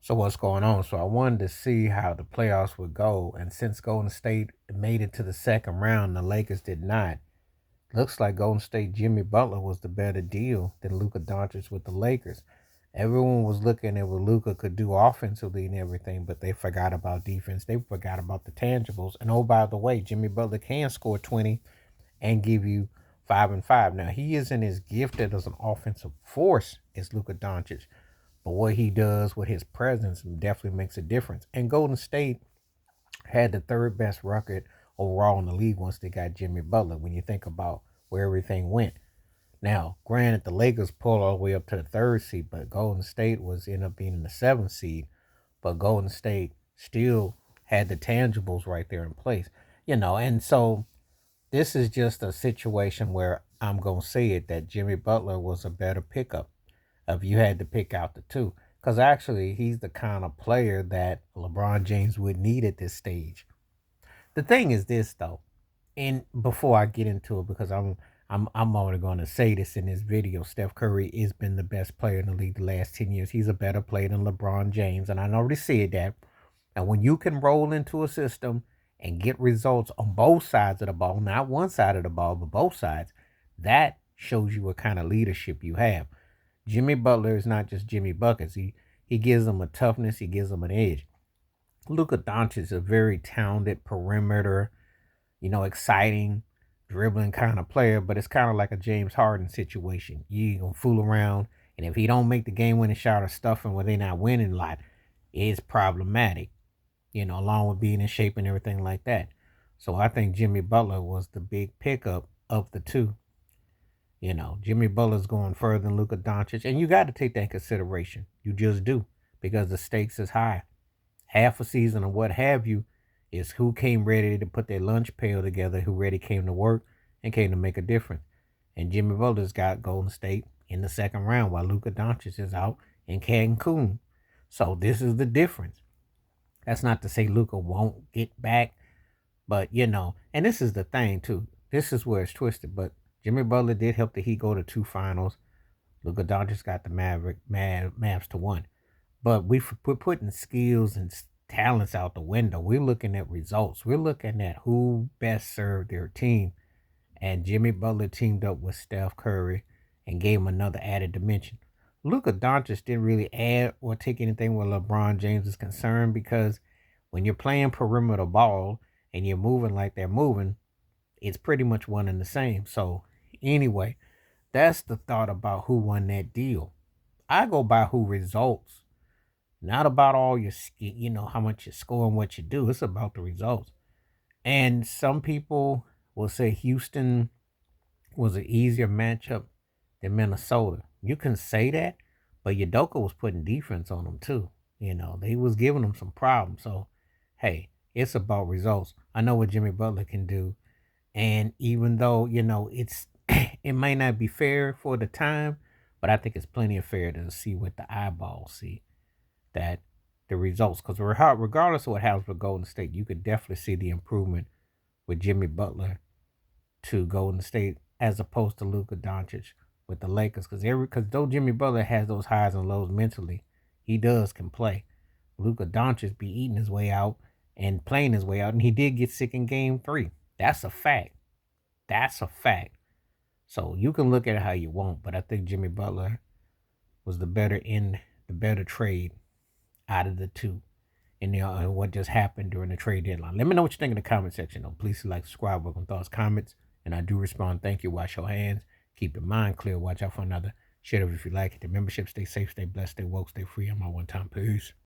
So what's going on? So I wanted to see how the playoffs would go, and since Golden State made it to the second round, the Lakers did not. Looks like Golden State Jimmy Butler was the better deal than Luka Doncic with the Lakers. Everyone was looking at what Luka could do offensively and everything, but they forgot about defense. They forgot about the tangibles. And oh, by the way, Jimmy Butler can score 20 and give you 5 and 5. Now he isn't as gifted as an offensive force as Luka Doncic, but what he does with his presence definitely makes a difference. And Golden State had the third best record overall in the league once they got Jimmy Butler, when you think about where everything went. Now, granted, the Lakers pulled all the way up to the third seed, but Golden State was end up being in the seventh seed. But Golden State still had the tangibles right there in place, And so this is just a situation where I'm gonna say it that Jimmy Butler was a better pickup if you had to pick out the two. Because actually, he's the kind of player that LeBron James would need at this stage. The thing is this, though, and before I get into it, because I'm only going to say this in this video, Steph Curry has been the best player in the league the last 10 years. He's a better player than LeBron James, and I already said that. And when you can roll into a system and get results on both sides of the ball, not one side of the ball, but both sides, that shows you what kind of leadership you have. Jimmy Butler is not just Jimmy Buckets. He gives them a toughness. He gives them an edge. Luka Doncic is a very talented perimeter, exciting, dribbling kind of player, but it's kind of like a James Harden situation. You gonna fool around, and if he don't make the game-winning shot or stuffing where they're not winning a lot, it's problematic. Along with being in shape and everything like that. So I think Jimmy Butler was the big pickup of the two. Jimmy Butler's going further than Luka Doncic, and you got to take that in consideration. You just do, because the stakes is high. Half a season or what have you is who came ready to put their lunch pail together, who ready came to work and came to make a difference. And Jimmy Butler's got Golden State in the second round while Luka Doncic is out in Cancun. So this is the difference. That's not to say Luka won't get back, but and this is the thing too. This is where it's twisted. But Jimmy Butler did help the Heat go to two finals. Luka Doncic got the Mavs to one. But we're putting skills and talents out the window. We're looking at results. We're looking at who best served their team. And Jimmy Butler teamed up with Steph Curry and gave him another added dimension. Luka Doncic didn't really add or take anything where LeBron James is concerned, because when you're playing perimeter ball and you're moving like they're moving, it's pretty much one and the same. So anyway, that's the thought about who won that deal. I go by who results, not about all your how much you score and what you do. It's about the results. And some people will say Houston was an easier matchup than Minnesota. You can say that, but Udoka was putting defense on them too. They was giving them some problems. So, hey, it's about results. I know what Jimmy Butler can do, and even though it's it may not be fair for the time, but I think it's plenty of fair to see what the eyeballs see, that the results. Because regardless of what happens with Golden State, you could definitely see the improvement with Jimmy Butler to Golden State as opposed to Luka Doncic with the Lakers. Because though Jimmy Butler has those highs and lows mentally, he can play. Luka Doncic be eating his way out and playing his way out, and he did get sick in Game 3. That's a fact. That's a fact. So you can look at it how you want, but I think Jimmy Butler was the better trade out of the two, and what just happened during the trade deadline. Let me know what you think in the comment section, though. Please like, subscribe, welcome thoughts, comments, and I do respond. Thank you. Wash your hands. Keep your mind clear. Watch out for another. Share it if you like it. The membership. Stay safe, stay blessed, stay woke, stay free. I'm my one time. Peace.